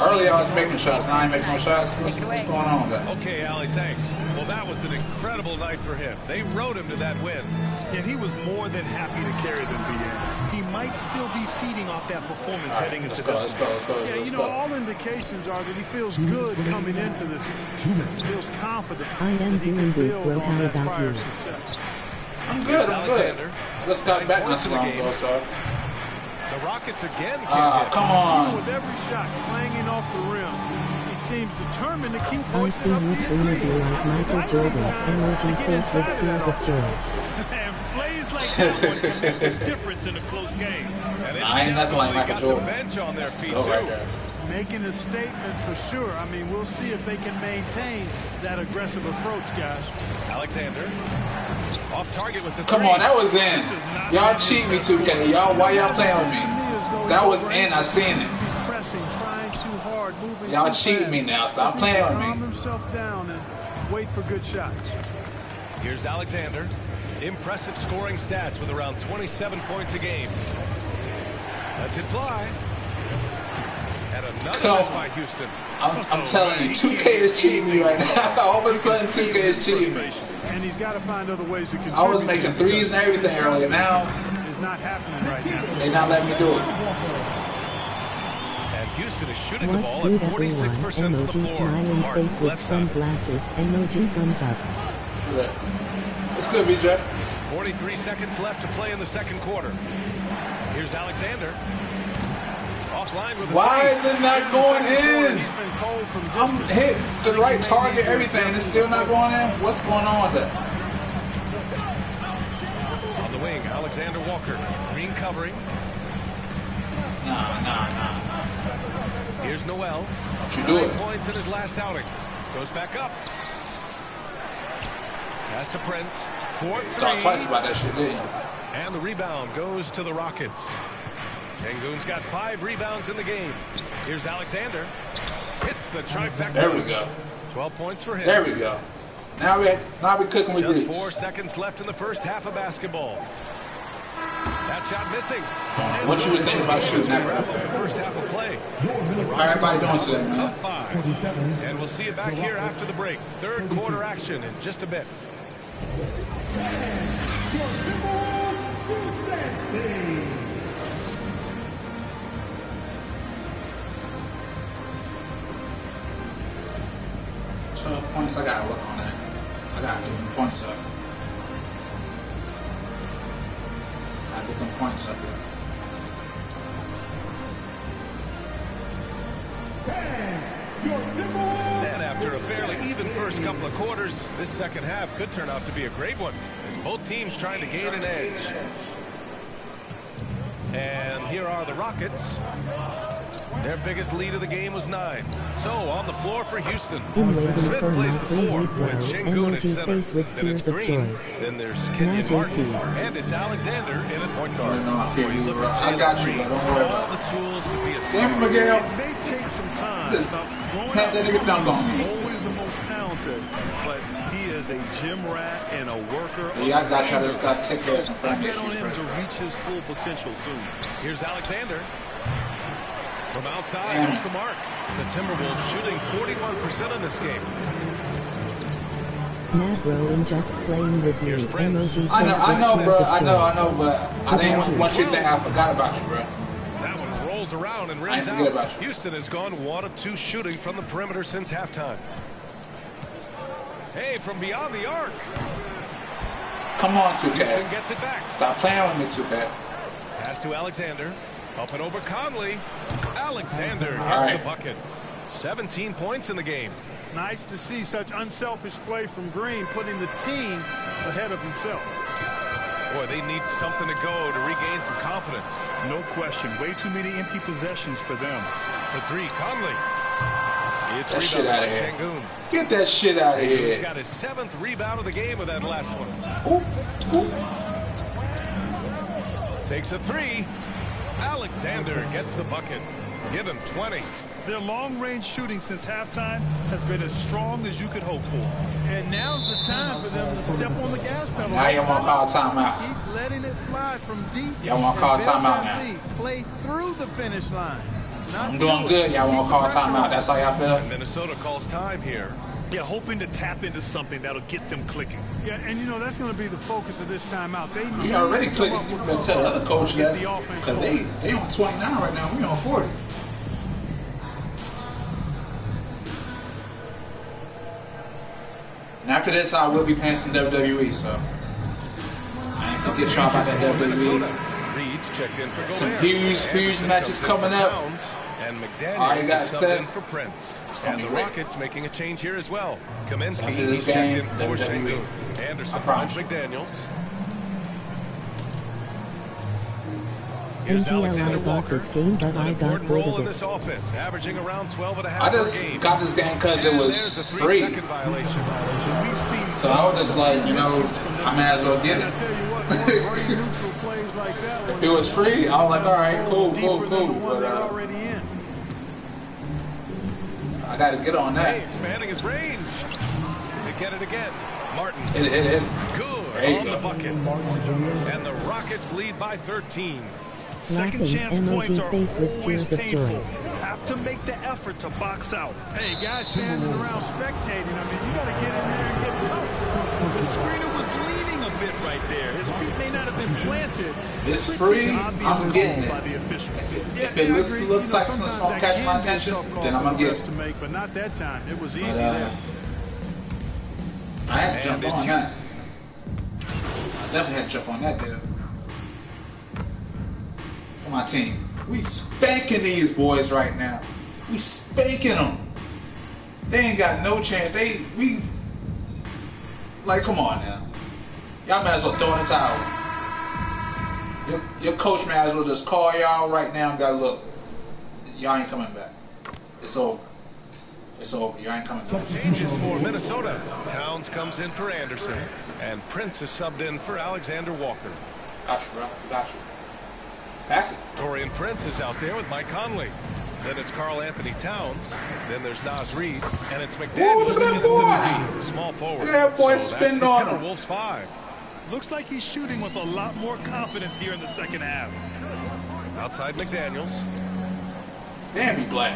[SPEAKER 1] Earlier I was making shots, now I ain't making no shots. What's going on, guys?
[SPEAKER 12] Okay, Allie, thanks. Well, that was an incredible night for him. They rode him to that win.
[SPEAKER 14] And he was more than happy to carry them, BA. He might still be feeding off that performance heading into this one.
[SPEAKER 13] Yeah, you know, all indications are that he feels good coming into this. He feels confident that he can build on that prior success.
[SPEAKER 1] I'm good, I'm good. Let's got back not too long ago, so.
[SPEAKER 12] The Rockets again can't hit.
[SPEAKER 1] Come on.
[SPEAKER 13] Even with every shot clanging off the rim, he seems determined to keep hoisting up these threes.
[SPEAKER 16] Michael Jordan, emoji face with tears of joy.
[SPEAKER 14] And plays like that one can make a difference in a close game.
[SPEAKER 12] And
[SPEAKER 1] I ain't nothing like Michael Jordan.
[SPEAKER 12] The bench on their feet,
[SPEAKER 1] Go
[SPEAKER 12] too.
[SPEAKER 1] right there.
[SPEAKER 13] Making a statement for sure. I mean, we'll see if they can maintain that aggressive approach, guys.
[SPEAKER 12] Alexander. Off target with the
[SPEAKER 1] Come
[SPEAKER 12] three.
[SPEAKER 1] on, that was in. Y'all cheat me, 2K. Y'all, why y'all playing with me? That was in. I seen it.
[SPEAKER 13] Pressing, trying too hard, moving
[SPEAKER 1] Y'all
[SPEAKER 13] too
[SPEAKER 1] cheating
[SPEAKER 13] fast.
[SPEAKER 1] me now. Stop
[SPEAKER 13] Just
[SPEAKER 1] playing
[SPEAKER 13] needs to
[SPEAKER 1] with
[SPEAKER 13] calm
[SPEAKER 1] me.
[SPEAKER 13] himself down and wait for good shots.
[SPEAKER 12] Here's Alexander. Impressive scoring stats with around 27 points a game. Lets it fly. And another miss by Houston.
[SPEAKER 1] I'm telling you, 2K is cheating me right now. All of a sudden, 2K is cheating me.
[SPEAKER 13] And he's got to find other ways to contribute.
[SPEAKER 1] I was making threes and everything earlier. Now,
[SPEAKER 13] it's not happening right now.
[SPEAKER 1] they not letting me do it.
[SPEAKER 12] And Houston is shooting the
[SPEAKER 16] What's
[SPEAKER 12] ball
[SPEAKER 16] good,
[SPEAKER 12] at
[SPEAKER 16] everyone?
[SPEAKER 12] 46% from the
[SPEAKER 16] Emoji
[SPEAKER 12] floor.
[SPEAKER 16] smiling
[SPEAKER 12] Martin,
[SPEAKER 16] face with
[SPEAKER 12] left side.
[SPEAKER 16] sunglasses. Emoji thumbs up.
[SPEAKER 1] It's good, BJ.
[SPEAKER 12] 43 seconds left to play in the second quarter. Here's Alexander. Offline with a
[SPEAKER 1] Why
[SPEAKER 12] three.
[SPEAKER 1] is it not going in?
[SPEAKER 13] He's been cold from
[SPEAKER 1] I'm hit the right target, everything, and it's still not going in. What's going on with that?
[SPEAKER 12] On the wing, Alexander Walker. Green covering.
[SPEAKER 1] Nah.
[SPEAKER 12] Here's Noel.
[SPEAKER 1] Don't you do
[SPEAKER 12] 9
[SPEAKER 1] it.
[SPEAKER 12] points in his last outing. Goes back up. Pass to Prince. 4-3.
[SPEAKER 1] Thought twice about that shit, didn't you?
[SPEAKER 12] And the rebound goes to the Rockets. Şengün's got 5 rebounds in the game. Here's Alexander. Hits the trifecta.
[SPEAKER 1] There we go.
[SPEAKER 12] 12 points for him.
[SPEAKER 1] There we go. Now we cooking with
[SPEAKER 12] Just
[SPEAKER 1] grease.
[SPEAKER 12] 4 seconds left in the first half of basketball. That shot missing.
[SPEAKER 1] What you would think about shooting that right there?
[SPEAKER 12] First half of play.
[SPEAKER 1] Everybody doing today, man.
[SPEAKER 12] 5. And we'll see you back here after the break. Third quarter action in just a bit.
[SPEAKER 1] Points, I gotta work on that. I gotta get them points up. I gotta get them points up here.
[SPEAKER 12] And after a fairly even first couple of quarters, this second half could turn out to be a great one as both teams trying to gain an edge. And here are the Rockets. Their biggest lead of the game was 9. So on the floor for Houston. Smith plays the 4 with Şengün at center. Then it's Green. Then there's Kenyon Martin. And it's Alexander in at point guard.
[SPEAKER 1] I got you, but don't worry about it.
[SPEAKER 12] All the tools to be a
[SPEAKER 1] Damn, Miguel.
[SPEAKER 14] It may take some time.
[SPEAKER 1] Just have that nigga dunk on me.
[SPEAKER 14] Always the most talented, but he is a gym rat and a worker.
[SPEAKER 1] Yeah, I got you. I just got to take care of some family
[SPEAKER 14] Bet on
[SPEAKER 1] issues
[SPEAKER 14] him
[SPEAKER 1] first.
[SPEAKER 14] to reach his full potential soon.
[SPEAKER 12] Here's Alexander. From outside, off the mark. The Timberwolves shooting 41% in this game.
[SPEAKER 16] Nabro and just playing with me. Emoji
[SPEAKER 1] I know, bro. I know, but I didn't want you to think I forgot about you, bro.
[SPEAKER 12] That one rolls around and rims
[SPEAKER 1] I forget
[SPEAKER 12] out.
[SPEAKER 1] about you.
[SPEAKER 12] Houston has gone 1 of 2 shooting from the perimeter since halftime. Hey, from beyond the arc.
[SPEAKER 1] Come on, 2K.
[SPEAKER 12] Houston gets it back.
[SPEAKER 1] Stop playing with me, 2K.
[SPEAKER 12] Pass to Alexander. Up and over Conley. Alexander gets the bucket. 17 points in the game.
[SPEAKER 13] Nice to see such unselfish play from Green, putting the team ahead of himself.
[SPEAKER 12] Boy, they need something to go to regain some confidence.
[SPEAKER 14] No question. Way too many empty possessions for them.
[SPEAKER 12] For 3, Conley. It's
[SPEAKER 1] That shit out of here.
[SPEAKER 12] Şengün.
[SPEAKER 1] Get that shit out of here.
[SPEAKER 12] He's got his 7th rebound of the game with that last one. Takes a 3. Alexander gets the bucket. Give him 20.
[SPEAKER 14] Their long-range shooting since halftime has been as strong as you could hope for.
[SPEAKER 13] And now's the time for them to step on the gas pedal.
[SPEAKER 1] Now you want to call timeout.
[SPEAKER 13] Keep letting it fly from deep.
[SPEAKER 1] Y'all want to call
[SPEAKER 13] and build
[SPEAKER 1] timeout
[SPEAKER 13] that
[SPEAKER 1] now.
[SPEAKER 13] lead. Play through the finish line.
[SPEAKER 1] I'm doing good. Y'all want to call timeout. That's how y'all feel?
[SPEAKER 12] And Minnesota calls time here.
[SPEAKER 14] Yeah, hoping to tap into something that'll get them clicking.
[SPEAKER 13] Yeah, and you know that's going to be the focus of this timeout. They
[SPEAKER 1] You already clicking. You better tell the other coach that. Because they on 29 right now. We on 40. And after this, I will be paying some WWE, so I ain't forget y'all about that WWE.
[SPEAKER 12] Reed's checked in for
[SPEAKER 1] Some
[SPEAKER 12] Gobert.
[SPEAKER 1] huge matches coming up.
[SPEAKER 12] And
[SPEAKER 1] Already
[SPEAKER 12] McDaniels
[SPEAKER 1] got
[SPEAKER 12] is subbed
[SPEAKER 1] set.
[SPEAKER 12] in for Prince.
[SPEAKER 1] gonna
[SPEAKER 12] And
[SPEAKER 1] be
[SPEAKER 12] the
[SPEAKER 1] great.
[SPEAKER 12] Rockets making a change here as well. Kaminsky,
[SPEAKER 1] After this
[SPEAKER 12] he's checked
[SPEAKER 1] game,
[SPEAKER 12] in for
[SPEAKER 1] WWE.
[SPEAKER 12] Şengün. Anderson
[SPEAKER 1] I promise.
[SPEAKER 12] finds McDaniels. Here's
[SPEAKER 16] MGL,
[SPEAKER 12] Alexander
[SPEAKER 16] I got
[SPEAKER 12] Walker.
[SPEAKER 16] this game, but
[SPEAKER 12] An
[SPEAKER 16] I got
[SPEAKER 12] important
[SPEAKER 16] rid
[SPEAKER 12] role
[SPEAKER 16] of
[SPEAKER 12] in
[SPEAKER 16] it.
[SPEAKER 12] this offense, averaging around 12 and a half
[SPEAKER 1] I
[SPEAKER 12] per
[SPEAKER 1] just
[SPEAKER 12] game.
[SPEAKER 1] got this game because it
[SPEAKER 12] And
[SPEAKER 1] was
[SPEAKER 12] there's a
[SPEAKER 1] free.
[SPEAKER 12] 3-second violation.
[SPEAKER 14] We've seen
[SPEAKER 1] So I was just like, you know, I may as well get
[SPEAKER 13] And I
[SPEAKER 1] it.
[SPEAKER 13] tell you what, great neutral plays like that
[SPEAKER 1] If it was free, I was like, all right, cool.
[SPEAKER 13] deeper than the one
[SPEAKER 1] But
[SPEAKER 13] they're already in.
[SPEAKER 1] I got to get on
[SPEAKER 12] Hey,
[SPEAKER 1] that.
[SPEAKER 12] expanding his range. They get it again. Martin.
[SPEAKER 1] Hit it.
[SPEAKER 12] Good
[SPEAKER 1] There you
[SPEAKER 12] on
[SPEAKER 1] go.
[SPEAKER 12] the bucket. And the Rockets lead by 13.
[SPEAKER 14] second
[SPEAKER 16] Laughing
[SPEAKER 14] chance
[SPEAKER 16] emoji
[SPEAKER 14] points are
[SPEAKER 16] face with
[SPEAKER 14] always
[SPEAKER 16] tears of joy.
[SPEAKER 14] painful. Have to make the effort to box out.
[SPEAKER 13] Hey, guys standing around spectating. I mean, you got to get in there and get tough.
[SPEAKER 14] The screener was leaning a bit right there. His feet may not have been planted.
[SPEAKER 1] It's
[SPEAKER 14] Pretty
[SPEAKER 1] free.
[SPEAKER 14] obvious
[SPEAKER 1] I'm getting
[SPEAKER 14] call by
[SPEAKER 1] it.
[SPEAKER 14] the officials.
[SPEAKER 1] If it looks like something's going to catch my attention, then I'm going to get it.
[SPEAKER 13] To make, but not that time. It was easy
[SPEAKER 1] But,
[SPEAKER 13] there.
[SPEAKER 1] I had to
[SPEAKER 12] And
[SPEAKER 1] jump
[SPEAKER 12] it's
[SPEAKER 1] on
[SPEAKER 12] you.
[SPEAKER 1] that. I definitely had to jump on that, dude. For my team. We spanking these boys right now. We spanking them. They ain't got no chance. Like, come on now. Y'all might as well throw in the towel. Your coach may as well just call y'all right now and go, look, y'all ain't coming back. It's over. It's over. Y'all ain't coming back.
[SPEAKER 12] Changes for Minnesota. Towns comes in for Anderson. And Prince is subbed in for Alexander Walker.
[SPEAKER 1] Got you, bro. Got you. Pass it.
[SPEAKER 12] Torian Prince is out there with Mike Conley. Then it's Karl Anthony Towns. Then there's Naz Reid. And it's McDaniels
[SPEAKER 1] look at that
[SPEAKER 12] in the small forward.
[SPEAKER 1] Look at that boy
[SPEAKER 12] so
[SPEAKER 1] spin
[SPEAKER 12] that's the
[SPEAKER 1] on him.
[SPEAKER 12] Timberwolves 5.
[SPEAKER 14] Looks like he's shooting with a lot more confidence here in the second half.
[SPEAKER 12] Outside McDaniels.
[SPEAKER 1] Damn, he black.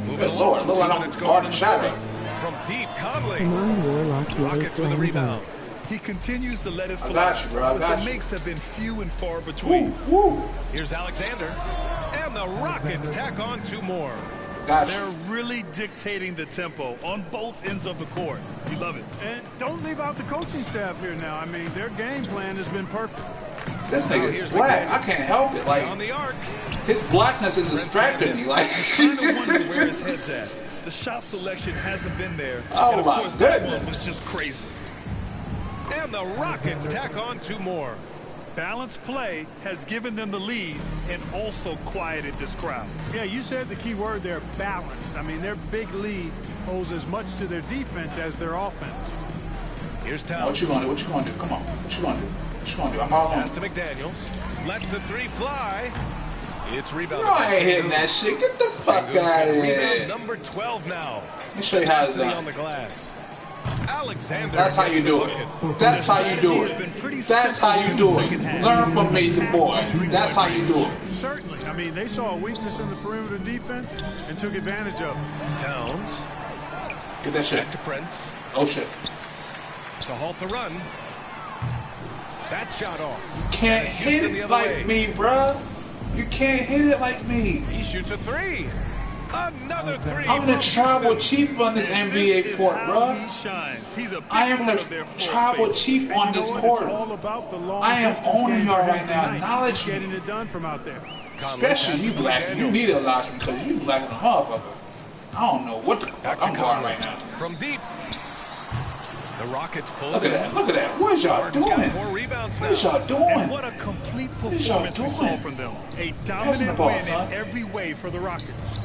[SPEAKER 12] Moving
[SPEAKER 1] Good Lord, look like I'm guarding shot it.
[SPEAKER 12] From deep, Conley.
[SPEAKER 16] Come on, Warlock, do
[SPEAKER 12] Rockets
[SPEAKER 16] this
[SPEAKER 12] with the
[SPEAKER 16] line
[SPEAKER 12] rebound.
[SPEAKER 14] He continues to let it fly.
[SPEAKER 1] I got you, bro. I
[SPEAKER 14] but
[SPEAKER 1] got
[SPEAKER 14] the
[SPEAKER 1] you.
[SPEAKER 14] makes have been few and far between.
[SPEAKER 1] Woo.
[SPEAKER 12] Here's Alexander. And the Rockets tack on 2 more.
[SPEAKER 1] Gotcha.
[SPEAKER 14] They're really dictating the tempo on both ends of the court. You love it.
[SPEAKER 13] And don't leave out the coaching staff here now. I mean, their game plan has been perfect.
[SPEAKER 1] This nigga's black. I can't help it. Like,
[SPEAKER 12] on the arc.
[SPEAKER 1] his blackness is distracting me. Like,
[SPEAKER 14] I kind of wonder where his head's at. The shot selection hasn't been there.
[SPEAKER 1] Oh,
[SPEAKER 14] and of
[SPEAKER 1] my
[SPEAKER 14] course, that one
[SPEAKER 1] goodness.
[SPEAKER 14] was just crazy.
[SPEAKER 12] And the Rockets tack on 2 more.
[SPEAKER 14] Balanced play has given them the lead and also quieted this crowd.
[SPEAKER 13] Yeah, you said the key word there, balanced. I mean, their big lead owes as much to their defense as their offense.
[SPEAKER 12] Here's Towns.
[SPEAKER 1] what you gonna do? What you gonna do? Come on. What you gonna do? What you gonna do? I'm all on.
[SPEAKER 12] Pass to McDaniels. Lets the 3 fly. It's rebounded.
[SPEAKER 1] No, I ain't hitting that shit. Get the fuck out of here.
[SPEAKER 12] Rebound number 12 now.
[SPEAKER 1] Let me show you how it's
[SPEAKER 12] Capacity
[SPEAKER 1] done.
[SPEAKER 12] on the glass. Alexander.
[SPEAKER 1] That's how you do it. That's how you do it. That's how you do it. Learn from me, the boy. That's how you do it.
[SPEAKER 13] Certainly. I mean, they saw a weakness in the perimeter defense and took advantage of it.
[SPEAKER 12] Towns.
[SPEAKER 1] Get that shit.
[SPEAKER 12] Back to Prince.
[SPEAKER 1] Oh, shit.
[SPEAKER 12] To halt the run. That shot off.
[SPEAKER 1] Can't hit it like me, bruh. You can't hit it like me.
[SPEAKER 12] He shoots a 3. Another 3.
[SPEAKER 1] I'm the tribal chief on this NBA court, bruh. I am the tribal chief on this court. I am owning y'all right now. Acknowledge me.
[SPEAKER 13] Getting it done from out there.
[SPEAKER 1] Especially you black. You need to acknowledge me because you black in the motherfucker. I don't know what the fuck I'm going right now.
[SPEAKER 12] From deep. The Rockets pull.
[SPEAKER 1] Look at that. Look at that. What is y'all doing?
[SPEAKER 12] 4 rebounds
[SPEAKER 1] What
[SPEAKER 12] now.
[SPEAKER 1] is y'all doing?
[SPEAKER 14] And what a complete performance we saw from them. A dominant win in every way for the Rockets.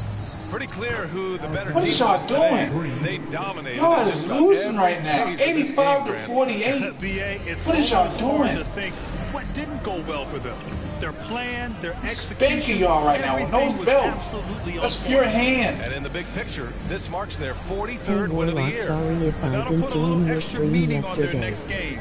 [SPEAKER 12] Pretty clear who the better
[SPEAKER 1] What
[SPEAKER 12] team
[SPEAKER 1] is y'all
[SPEAKER 12] was today.
[SPEAKER 1] doing?
[SPEAKER 12] They dominated.
[SPEAKER 1] Y'all
[SPEAKER 12] in
[SPEAKER 1] is
[SPEAKER 12] just about
[SPEAKER 1] losing
[SPEAKER 12] every
[SPEAKER 1] right now.
[SPEAKER 12] phase of this
[SPEAKER 1] 85
[SPEAKER 12] game,
[SPEAKER 1] to 48. What is y'all doing?
[SPEAKER 14] To think what didn't go well for them. Their plan, their execution.
[SPEAKER 1] Spanking y'all right now with those belts. That's pure hand.
[SPEAKER 12] And in the big picture, this marks their 43rd
[SPEAKER 16] Hey,
[SPEAKER 12] win of the
[SPEAKER 16] Warlock,
[SPEAKER 12] year.
[SPEAKER 16] sorry if I
[SPEAKER 14] That'll
[SPEAKER 16] didn't
[SPEAKER 14] put a little
[SPEAKER 16] join your
[SPEAKER 14] extra
[SPEAKER 16] stream
[SPEAKER 14] meaning on their
[SPEAKER 16] yesterday.
[SPEAKER 14] next game.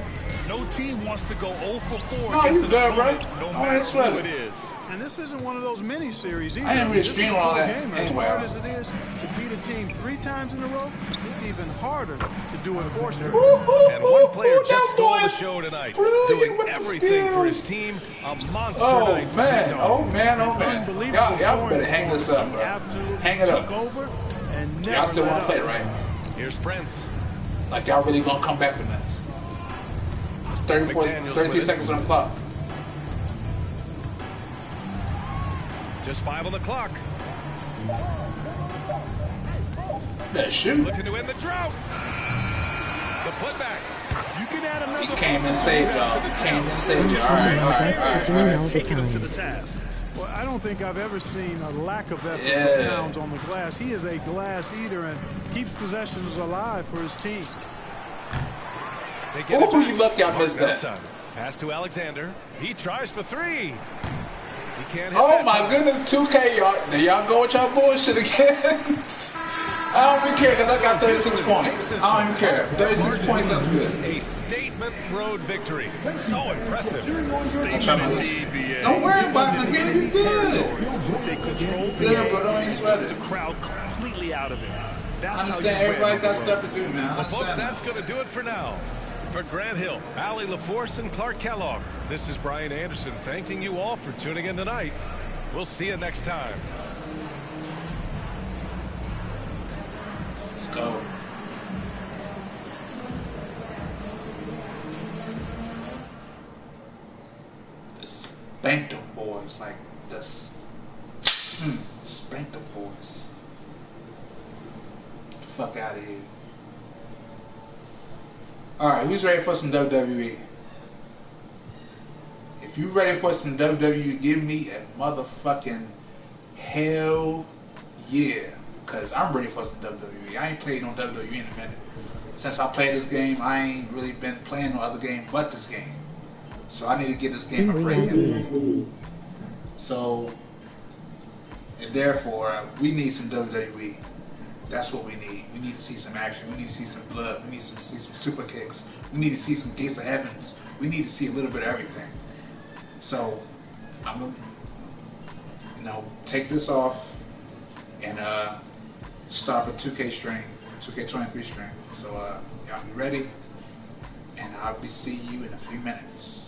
[SPEAKER 14] No team wants to go 0 for 4
[SPEAKER 1] No,
[SPEAKER 14] against
[SPEAKER 1] you
[SPEAKER 14] an
[SPEAKER 1] good, bro.
[SPEAKER 14] opponent, no
[SPEAKER 1] I ain't
[SPEAKER 14] matter
[SPEAKER 1] sweating.
[SPEAKER 14] who it is.
[SPEAKER 13] And this isn't one of those mini series either.
[SPEAKER 1] I ain't really
[SPEAKER 13] This is a
[SPEAKER 1] streaming all
[SPEAKER 13] full
[SPEAKER 1] that
[SPEAKER 13] game. As
[SPEAKER 1] anyway.
[SPEAKER 13] hard as it is to beat a team 3 times in a row, it's even harder to do it 4 straight.
[SPEAKER 12] And one player just stole the show tonight,
[SPEAKER 1] Brilliant with
[SPEAKER 12] doing
[SPEAKER 1] the
[SPEAKER 12] everything for his
[SPEAKER 1] skills.
[SPEAKER 12] team. A monster
[SPEAKER 1] Oh
[SPEAKER 12] night for
[SPEAKER 1] man,
[SPEAKER 12] Utah.
[SPEAKER 1] oh man, oh man.
[SPEAKER 13] Unbelievable
[SPEAKER 1] Y'all better
[SPEAKER 13] scoring
[SPEAKER 1] hang this up, bro.
[SPEAKER 13] Absolutely
[SPEAKER 1] Hang it up.
[SPEAKER 13] took over and
[SPEAKER 1] Y'all
[SPEAKER 13] never
[SPEAKER 1] still
[SPEAKER 13] let
[SPEAKER 1] want to
[SPEAKER 13] up.
[SPEAKER 1] play, right?
[SPEAKER 12] Here's Prince.
[SPEAKER 1] Like y'all really gonna come back from this? 33 seconds on the clock.
[SPEAKER 12] Just 5 on the clock.
[SPEAKER 1] Better shoot.
[SPEAKER 12] Looking to end the drought. The putback.
[SPEAKER 14] You can add another.
[SPEAKER 1] He came and saved y'all. He came and saved y'all. All right.
[SPEAKER 14] Taking him to the task.
[SPEAKER 13] Well, I don't think I've ever seen a lack of effort
[SPEAKER 1] Yeah.
[SPEAKER 13] from Towns on the glass. He is a glass eater and keeps possessions alive for his team.
[SPEAKER 12] They get it
[SPEAKER 1] Oh,
[SPEAKER 12] back.
[SPEAKER 1] you lucky I missed that.
[SPEAKER 12] Outside. Pass to Alexander. He tries for 3. He can't hit
[SPEAKER 1] Oh
[SPEAKER 12] that
[SPEAKER 1] my
[SPEAKER 12] time.
[SPEAKER 1] goodness, 2K, y'all. There y'all go with y'all bullshit again. I don't even care because I got 36 points. I don't even care. 36 points, that's good.
[SPEAKER 12] A statement road victory. So impressive.
[SPEAKER 14] Statement indeed, BA.
[SPEAKER 1] Don't worry about it, nigga. You good.
[SPEAKER 14] They controlled the
[SPEAKER 1] Yeah,
[SPEAKER 14] game
[SPEAKER 1] bro, don't even sweat
[SPEAKER 14] and
[SPEAKER 1] it.
[SPEAKER 14] took the crowd completely out of it. That's
[SPEAKER 1] I understand
[SPEAKER 14] how you
[SPEAKER 1] everybody
[SPEAKER 14] win.
[SPEAKER 1] got stuff to do, man. I
[SPEAKER 12] Well, folks,
[SPEAKER 1] understand
[SPEAKER 12] that's going to do it for now. For Grant Hill, Allie LaForce, and Clark Kellogg, this is Brian Anderson thanking you all for tuning in tonight. We'll see you next time.
[SPEAKER 1] Let's go. Spank them boys like this. Spank them boys. Fuck out of here. Alright, who's ready for some WWE? If you ready for some WWE, give me a motherfucking hell yeah. Cause I'm ready for some WWE. I ain't played no WWE in a minute. Since I played this game, I ain't really been playing no other game but this game. So I need to get this game a break. So, and therefore, we need some WWE. That's what we need. We need to see some action. We need to see some blood. We need to see some super kicks. We need to see some gates of heavens. We need to see a little bit of everything. So, I'm gonna, take this off and start a 2K stream, 2K23 stream. So, y'all be ready, and I'll see you in a few minutes.